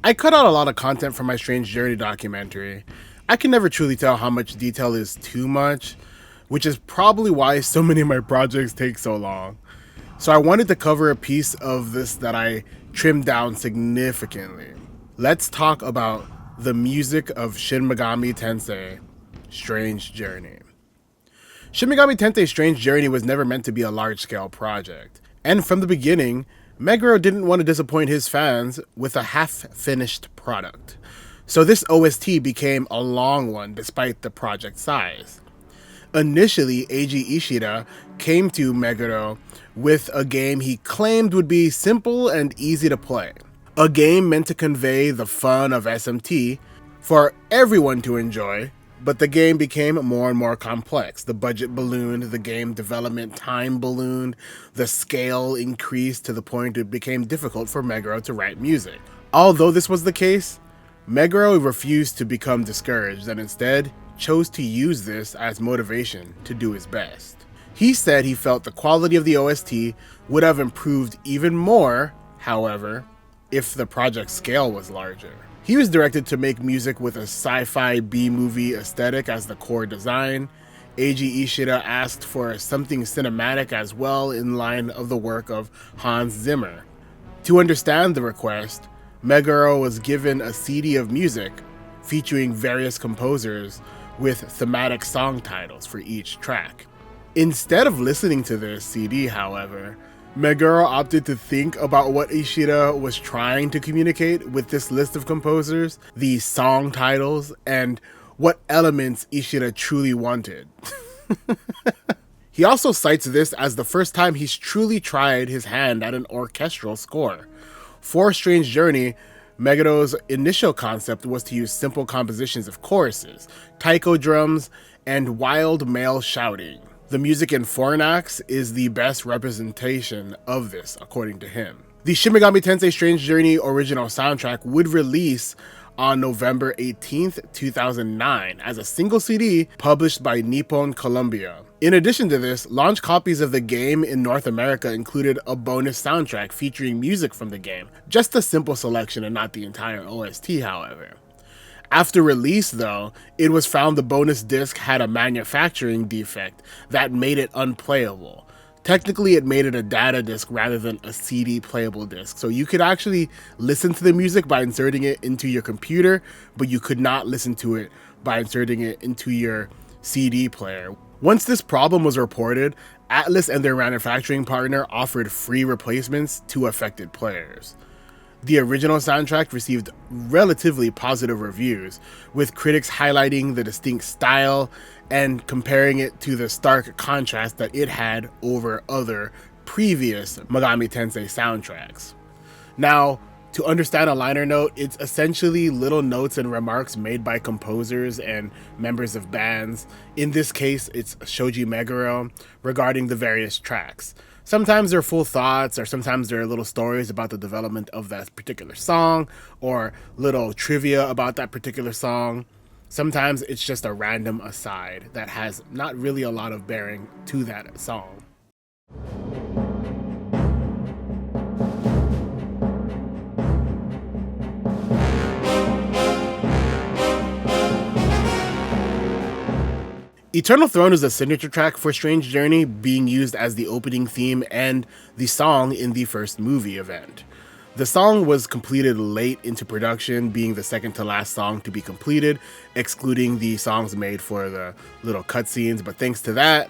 I cut out a lot of content from my Strange Journey documentary. I can never truly tell how much detail is too much, which is probably why so many of my projects take so long. So I wanted to cover a piece of this that I trimmed down significantly. Let's talk about the music of Shin Megami Tensei, Strange Journey. Shin Megami Tensei Strange Journey was never meant to be a large-scale project. And from the beginning, Meguro didn't want to disappoint his fans with a half-finished product. So this OST became a long one despite the project size. Initially, Eiji Ishida came to Meguro with a game he claimed would be simple and easy to play. A game meant to convey the fun of SMT for everyone to enjoy, but the game became more and more complex. The budget ballooned, the game development time ballooned, the scale increased to the point it became difficult for Meguro to write music. Although this was the case, Meguro refused to become discouraged and instead chose to use this as motivation to do his best. He said he felt the quality of the OST would have improved even more, however, if the project scale was larger. He was directed to make music with a sci-fi B-movie aesthetic as the core design. Eiji Ishida asked for something cinematic as well, in line of the work of Hans Zimmer. To understand the request, Meguro was given a CD of music featuring various composers with thematic song titles for each track. Instead of listening to this CD, however, Meguro opted to think about what Ishida was trying to communicate with this list of composers, the song titles, and what elements Ishida truly wanted. He also cites this as the first time he's truly tried his hand at an orchestral score. For Strange Journey, Meguro's initial concept was to use simple compositions of choruses, taiko drums, and wild male shouting. The music in Fornax is the best representation of this, according to him. The Shin Megami Tensei Strange Journey original soundtrack would release on November 18th, 2009 as a single CD published by Nippon Columbia. In addition to this, launch copies of the game in North America included a bonus soundtrack featuring music from the game. Just a simple selection and not the entire OST, however. After release, though, it was found the bonus disc had a manufacturing defect that made it unplayable. Technically, it made it a data disc rather than a CD playable disc. So you could actually listen to the music by inserting it into your computer, but you could not listen to it by inserting it into your CD player. Once this problem was reported, Atlus and their manufacturing partner offered free replacements to affected players. The original soundtrack received relatively positive reviews, with critics highlighting the distinct style and comparing it to the stark contrast that it had over other previous Megami Tensei soundtracks. Now, to understand a liner note, it's essentially little notes and remarks made by composers and members of bands. In this case, it's Shoji Meguro regarding the various tracks. Sometimes they're full thoughts, or sometimes they're little stories about the development of that particular song, or little trivia about that particular song. Sometimes it's just a random aside that has not really a lot of bearing to that song. Eternal Throne is a signature track for Strange Journey, being used as the opening theme and the song in the first movie event. The song was completed late into production, being the second to last song to be completed, excluding the songs made for the little cutscenes, but thanks to that,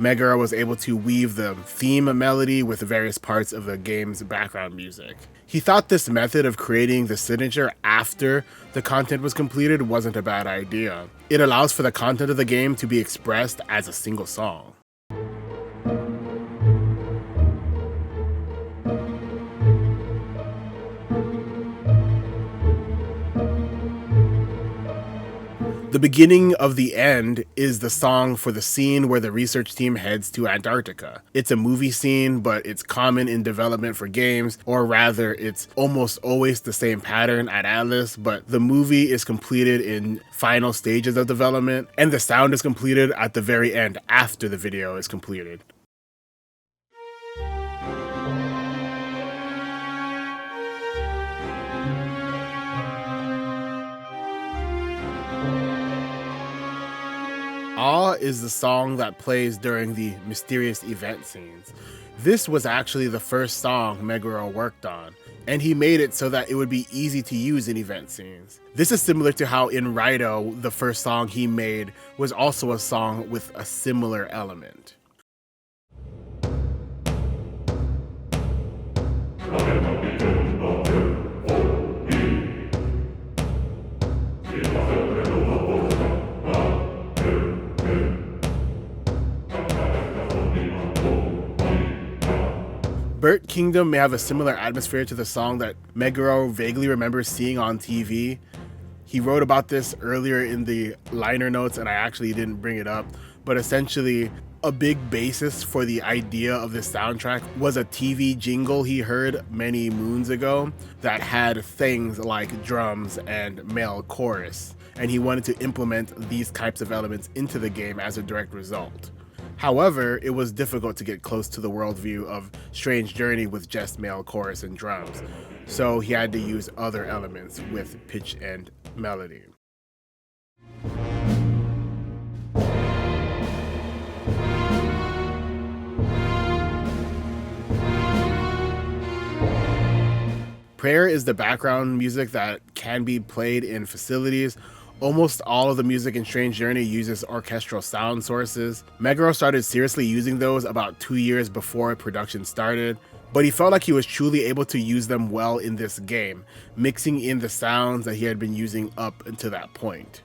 Meguro was able to weave the theme melody with various parts of the game's background music. He thought this method of creating the signature after the content was completed wasn't a bad idea. It allows for the content of the game to be expressed as a single song. The beginning of the end is the song for the scene where the research team heads to Antarctica. It's a movie scene, but it's common in development for games, or rather, it's almost always the same pattern at Atlus, but the movie is completed in final stages of development, and the sound is completed at the very end after the video is completed. Awe is the song that plays during the mysterious event scenes. This was actually the first song Meguro worked on, and he made it so that it would be easy to use in event scenes. This is similar to how in Raito, the first song he made was also a song with a similar element. Bird Kingdom may have a similar atmosphere to the song that Meguro vaguely remembers seeing on TV. He wrote about this earlier in the liner notes, and I actually didn't bring it up, but essentially, a big basis for the idea of this soundtrack was a TV jingle he heard many moons ago that had things like drums and male chorus, and he wanted to implement these types of elements into the game as a direct result. However, it was difficult to get close to the worldview of Strange Journey with just male chorus and drums, so he had to use other elements with pitch and melody. Prayer is the background music that can be played in facilities. Almost all of the music in Strange Journey uses orchestral sound sources. Meguro started seriously using those about 2 years before production started, but he felt like he was truly able to use them well in this game, mixing in the sounds that he had been using up until that point.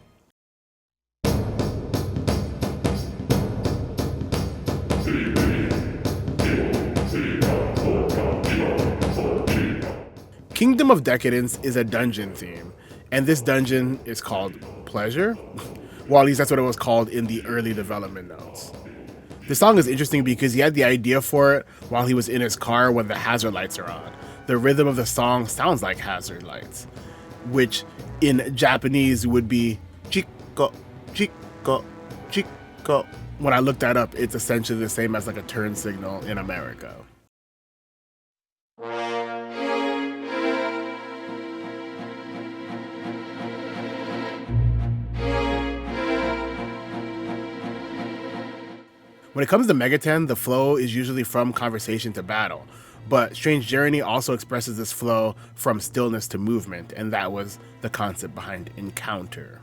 Kingdom of Decadence is a dungeon theme, and this dungeon is called Pleasure. Well, at least that's what it was called in the early development notes. The song is interesting because he had the idea for it while he was in his car when the hazard lights are on. The rhythm of the song sounds like hazard lights, which in Japanese would be chiko, chiko, chiko. When I looked that up, it's essentially the same as like a turn signal in America. When it comes to Megaten, the flow is usually from conversation to battle, but Strange Journey also expresses this flow from stillness to movement, and that was the concept behind Encounter.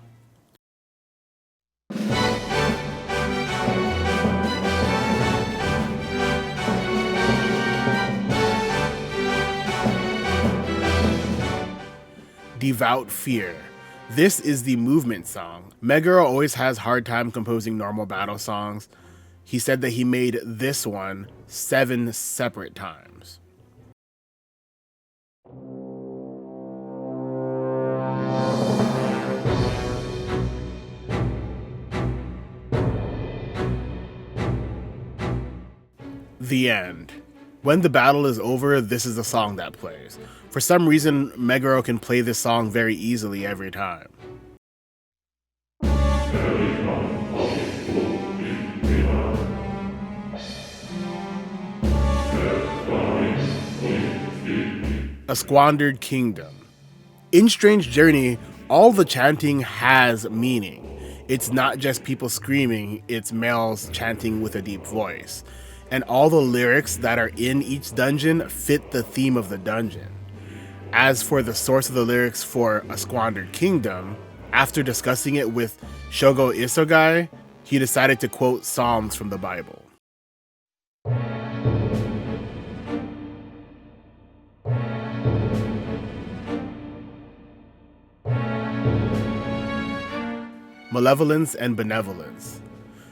Devout Fear. This is the movement song. Meguro always has hard time composing normal battle songs. He said that he made this one 7 separate times. The end. When the battle is over, this is the song that plays. For some reason, Meguro can play this song very easily every time. A Squandered Kingdom. In Strange Journey, all the chanting has meaning. It's not just people screaming, it's males chanting with a deep voice. And all the lyrics that are in each dungeon fit the theme of the dungeon. As for the source of the lyrics for A Squandered Kingdom, after discussing it with Shogo Isogai, he decided to quote Psalms from the Bible. Malevolence and Benevolence.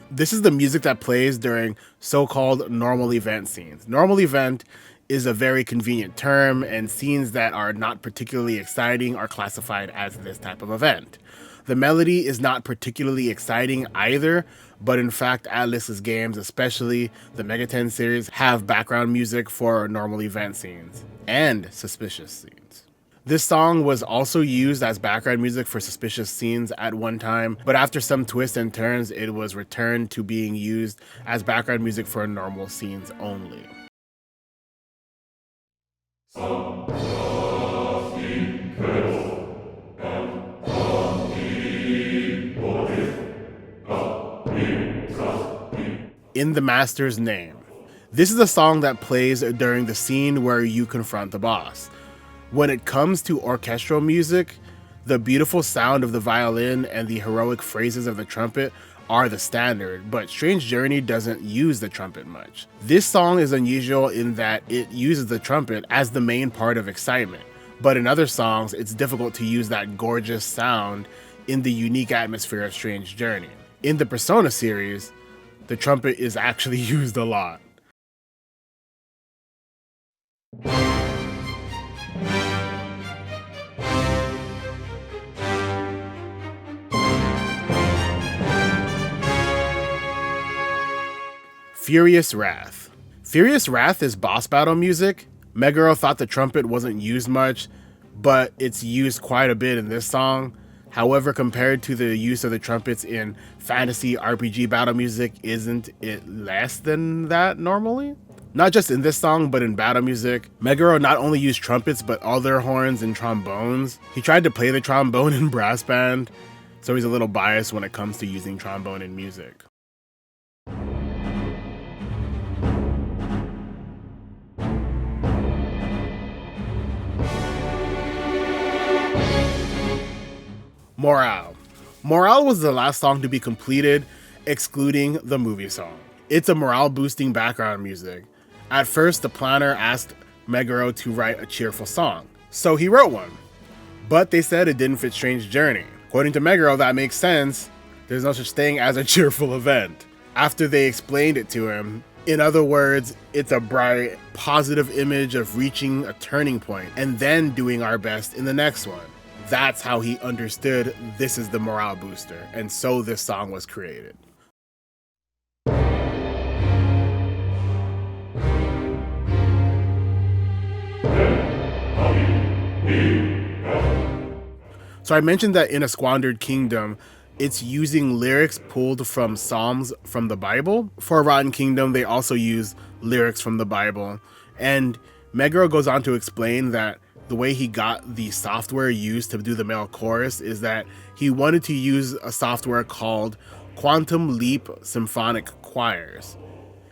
This is the music that plays during so-called normal event scenes. Normal event is a very convenient term, and scenes that are not particularly exciting are classified as this type of event. The melody is not particularly exciting either, but in fact Atlus's games, especially the Megaten series, have background music for normal event scenes and suspicious scenes. This song was also used as background music for suspicious scenes at one time, but after some twists and turns, it was returned to being used as background music for normal scenes only. In the Master's Name. This is a song that plays during the scene where you confront the boss. When it comes to orchestral music, the beautiful sound of the violin and the heroic phrases of the trumpet are the standard, but Strange Journey doesn't use the trumpet much. This song is unusual in that it uses the trumpet as the main part of excitement, but in other songs, it's difficult to use that gorgeous sound in the unique atmosphere of Strange Journey. In the Persona series, the trumpet is actually used a lot. Furious Wrath. Furious Wrath is boss battle music. Meguro thought the trumpet wasn't used much, but it's used quite a bit in this song. However, compared to the use of the trumpets in fantasy RPG battle music, isn't it less than that normally? Not just in this song, but in battle music, Meguro not only used trumpets, but other horns and trombones. He tried to play the trombone in brass band, so he's a little biased when it comes to using trombone in music. Morale. Morale was the last song to be completed, excluding the movie song. It's a morale boosting background music. At first, the planner asked Meguro to write a cheerful song, so he wrote one. But they said it didn't fit Strange Journey. According to Meguro, that makes sense. There's no such thing as a cheerful event. After they explained it to him, in other words, it's a bright, positive image of reaching a turning point and then doing our best in the next one. That's how he understood this is the morale booster, and so this song was created. So I mentioned that in A Squandered Kingdom, it's using lyrics pulled from Psalms from the Bible. For Rotten Kingdom, they also use lyrics from the Bible. And Meguro goes on to explain that the way he got the software used to do the male chorus is that he wanted to use a software called Quantum Leap Symphonic Choirs.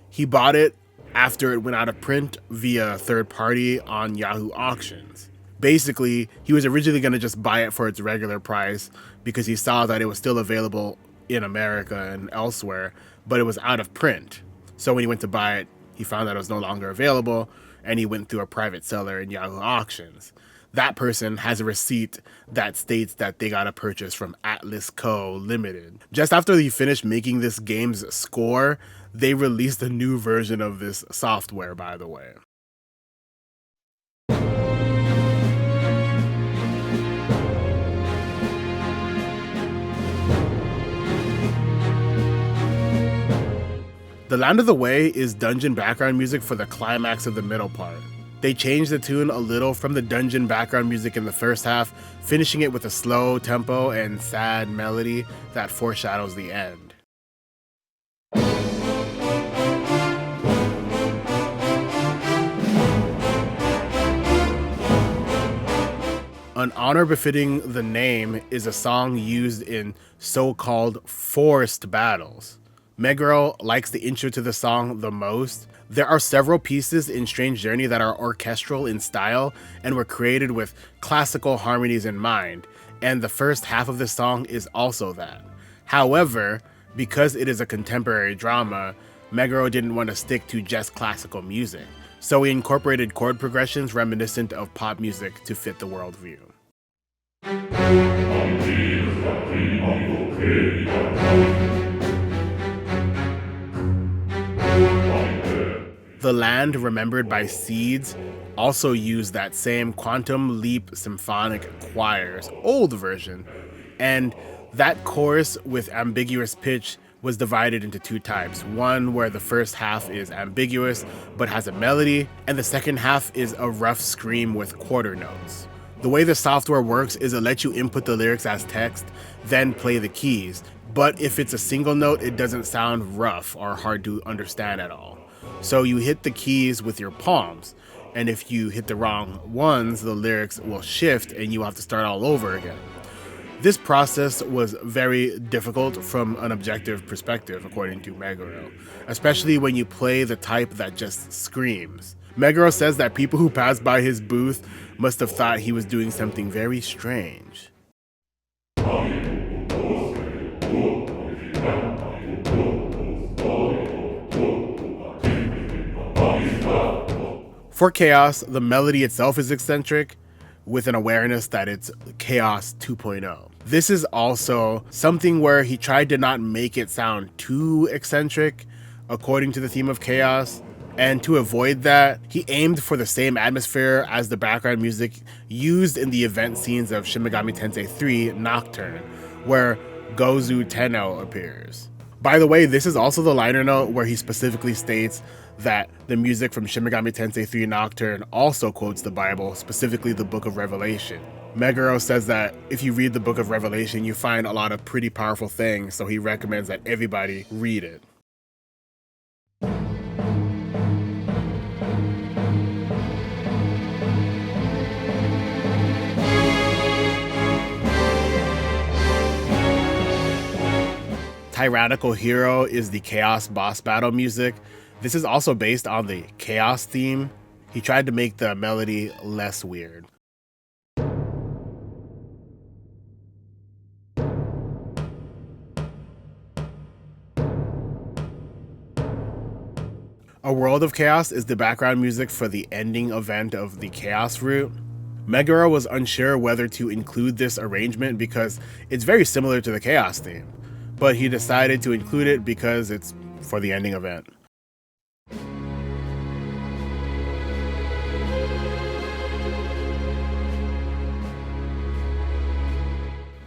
He bought it after it went out of print via third party on Yahoo Auctions. Basically, he was originally going to just buy it for its regular price because he saw that it was still available in America and elsewhere, but it was out of print. So when he went to buy it, he found that it was no longer available, and he went through a private seller in Yahoo Auctions. That person has a receipt that states that they got a purchase from Atlas Co. Limited. Just after he finished making this game's score, they released a new version of this software, by the way. The Land of the Way is dungeon background music for the climax of the middle part. They changed the tune a little from the dungeon background music in the first half, finishing it with a slow tempo and sad melody that foreshadows the end. An honor befitting the name is a song used in so-called forced battles. Meguro likes the intro to the song the most. There are several pieces in Strange Journey that are orchestral in style and were created with classical harmonies in mind, and the first half of the song is also that. However, because it is a contemporary drama, Meguro didn't want to stick to just classical music, so he incorporated chord progressions reminiscent of pop music to fit the worldview. The Land Remembered by Seeds also used that same Quantum Leap Symphonic Choirs, old version, and that chorus with ambiguous pitch was divided into two types. One where the first half is ambiguous but has a melody, and the second half is a rough scream with quarter notes. The way the software works is it lets you input the lyrics as text, then play the keys, but if it's a single note, it doesn't sound rough or hard to understand at all. So you hit the keys with your palms, and if you hit the wrong ones, the lyrics will shift and you have to start all over again. This process was very difficult from an objective perspective, according to Meguro, especially when you play the type that just screams. Meguro says that people who passed by his booth must have thought he was doing something very strange. For Chaos, the melody itself is eccentric, with an awareness that it's Chaos 2.0. This is also something where he tried to not make it sound too eccentric, according to the theme of Chaos. And to avoid that, he aimed for the same atmosphere as the background music used in the event scenes of Shin Megami Tensei 3 Nocturne, where Gozu Tenno appears. By the way, this is also the liner note where he specifically states that the music from Shin Megami Tensei 3 Nocturne also quotes the Bible, specifically the Book of Revelation. Meguro says that if you read the Book of Revelation, you find a lot of pretty powerful things, so he recommends that everybody read it. Tyrannical Hero is the Chaos boss battle music. This is also based on the Chaos theme. He tried to make the melody less weird. A World of Chaos is the background music for the ending event of the Chaos route. Meguro was unsure whether to include this arrangement because it's very similar to the Chaos theme, but he decided to include it because it's for the ending event.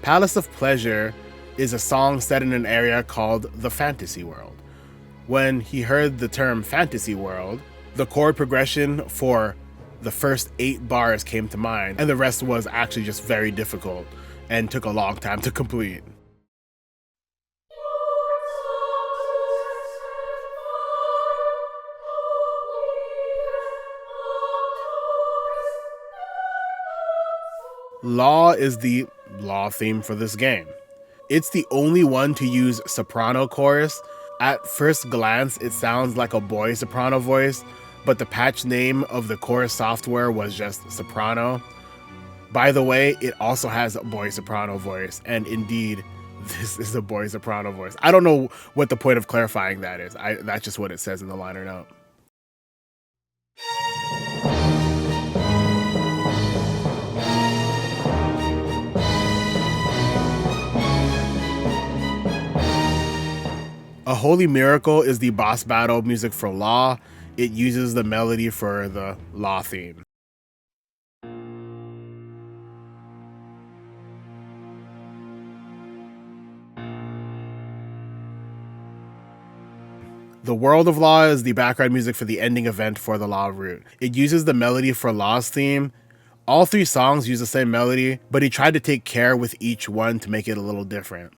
Palace of Pleasure is a song set in an area called the Fantasy World. When he heard the term Fantasy World, the chord progression for the first 8 bars came to mind, and the rest was actually just very difficult and took a long time to complete. Law is the Law theme for this game. It's the only one to use soprano chorus. At first glance, it sounds like a boy soprano voice, but the patch name of the chorus software was just soprano. By the way, it also has a boy soprano voice, and indeed, this is a boy soprano voice. I don't know what the point of clarifying that is. That's just what it says in the liner note. A Holy Miracle is the boss battle music for Law. It uses the melody for the Law theme. The World of Law is the background music for the ending event for the Law route. It uses the melody for Law's theme. All 3 songs use the same melody, but he tried to take care with each one to make it a little different.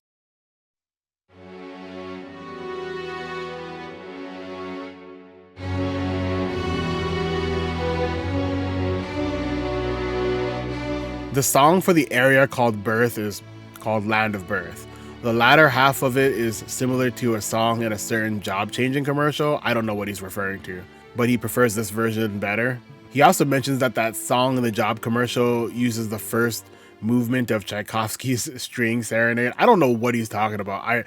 The song for the area called Birth is called Land of Birth. The latter half of it is similar to a song in a certain job-changing commercial. I don't know what he's referring to, but he prefers this version better. He also mentions that that song in the job commercial uses the first movement of Tchaikovsky's String Serenade. I don't know what he's talking about.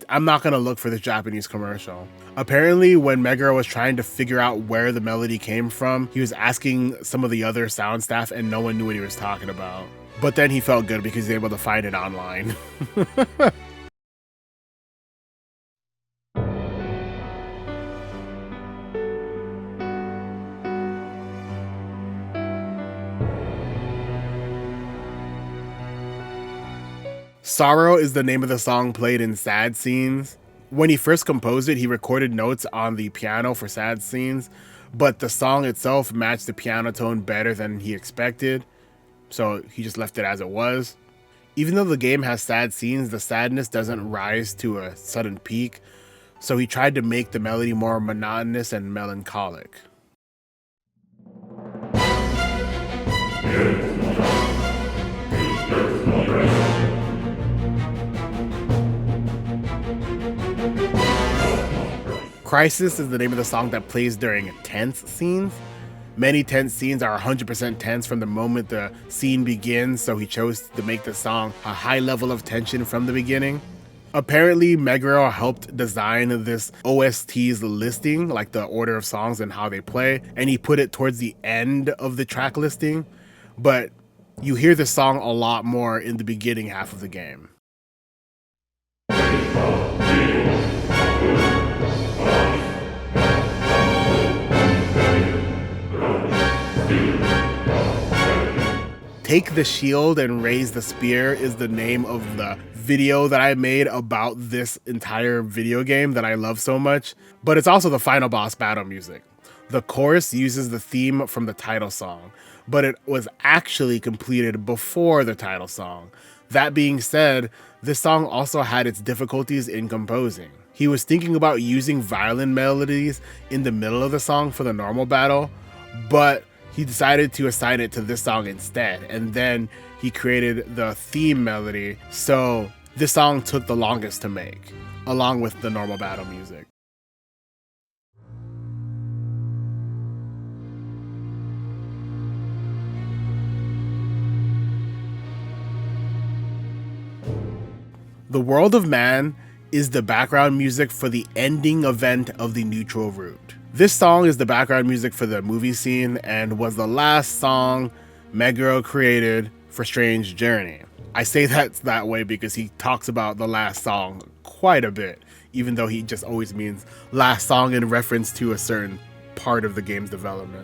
I'm not gonna look for this Japanese commercial. Apparently, when Meguro was trying to figure out where the melody came from, he was asking some of the other sound staff and no one knew what he was talking about. But then he felt good because he was able to find it online. Sorrow is the name of the song played in sad scenes. When he first composed it, he recorded notes on the piano for sad scenes, but the song itself matched the piano tone better than he expected, so he just left it as it was. Even though the game has sad scenes, the sadness doesn't rise to a sudden peak, so he tried to make the melody more monotonous and melancholic. Crisis is the name of the song that plays during tense scenes. Many tense scenes are 100% tense from the moment the scene begins, so he chose to make the song a high level of tension from the beginning. Apparently, Meguro helped design this OST's listing, like the order of songs and how they play, and he put it towards the end of the track listing, but you hear the song a lot more in the beginning half of the game. Take the Shield and Raise the Spear is the name of the video that I made about this entire video game that I love so much, but it's also the final boss battle music. The chorus uses the theme from the title song, but it was actually completed before the title song. That being said, this song also had its difficulties in composing. He was thinking about using violin melodies in the middle of the song for the normal battle, but he decided to assign it to this song instead, and then he created the theme melody, so this song took the longest to make, along with the normal battle music. The World of Man is the background music for the ending event of the neutral route. This song is the background music for the movie scene and was the last song Meguro created for Strange Journey. I say that way because he talks about the last song quite a bit, even though he just always means last song in reference to a certain part of the game's development.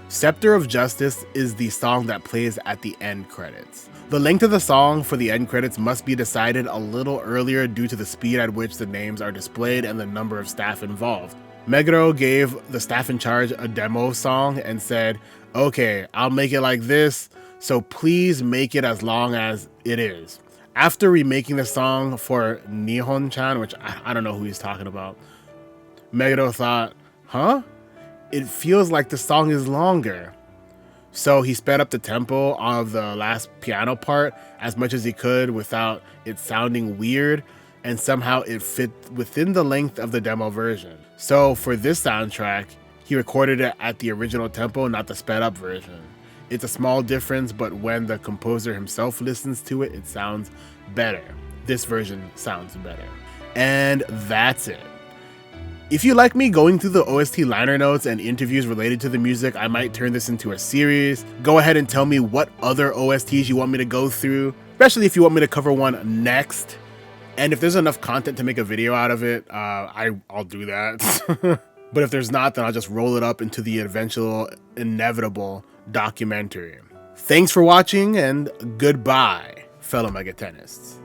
Scepter of Justice is the song that plays at the end credits. The length of the song for the end credits must be decided a little earlier due to the speed at which the names are displayed and the number of staff involved. Meguro gave the staff in charge a demo song and said, "Okay, I'll make it like this, so please make it as long as it is." After remaking the song for Nihon-chan, which I don't know who he's talking about, Meguro thought, it feels like the song is longer. So he sped up the tempo of the last piano part as much as he could without it sounding weird, and somehow it fit within the length of the demo version. So for this soundtrack, he recorded it at the original tempo, not the sped up version. It's a small difference, but when the composer himself listens to it, it sounds better. This version sounds better. And that's it. If you like me going through the OST liner notes and interviews related to the music, I might turn this into a series. Go ahead and tell me what other OSTs you want me to go through, especially if you want me to cover one next. And if there's enough content to make a video out of it, I'll do that. But if there's not, then I'll just roll it up into the eventual, inevitable documentary. Thanks for watching, and goodbye, fellow Megatenists.